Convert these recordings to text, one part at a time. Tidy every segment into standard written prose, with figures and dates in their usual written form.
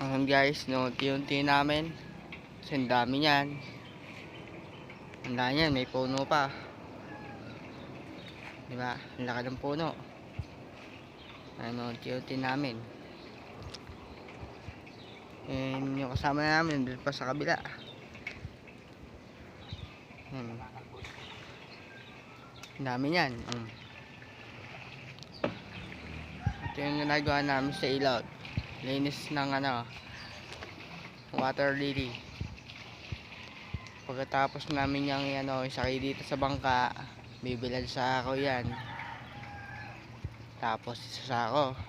Guys, no, unti-unti namin kasi ang dami niyan. Ang dami yan, may puno pa, diba? Ang laki ng puno. Ano, unti-unti namin. And yung kasama namin doon pa sa kabila. Ang dami niyan. Ito yung ginagawa namin sa ilog. Linis ng water lily. Pagkatapos namin yung isakay dito sa bangka, bibilad sa ako yan. Tapos isasako.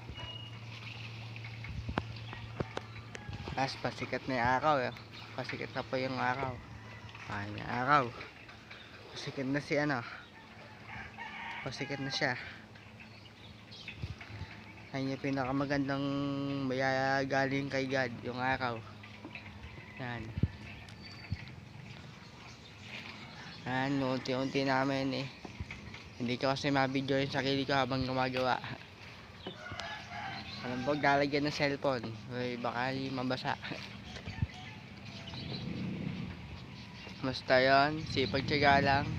Tapos pasikat na yung araw. Pasikat na po yung araw. Ayan yung araw. Pasikat na si pasikat na siya. Ayan yung pinakamagandang bayaya galing kay God, yung araw. Yan. Yan, unti-unti namin hindi ko kasi mabidyo yung sarili ko habang gumagawa. Alam po, lalagyan ng cellphone. Uy, baka mabasa. Basta yun, sipag-tsaga lang.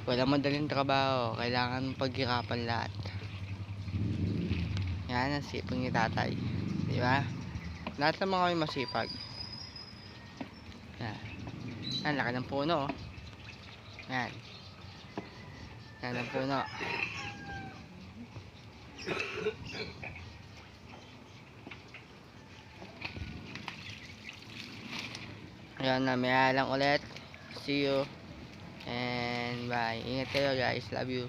Walang madaling trabaho, kailangan paghirapan lahat. Yan ang sipag ni tatay, di ba? Lahat naman kami masipag. Yan. Yan, laki ng puno. Yan. Yan ang puno. Ayan na, may lang ulit. See you and bye. Ingat kayo guys, love you.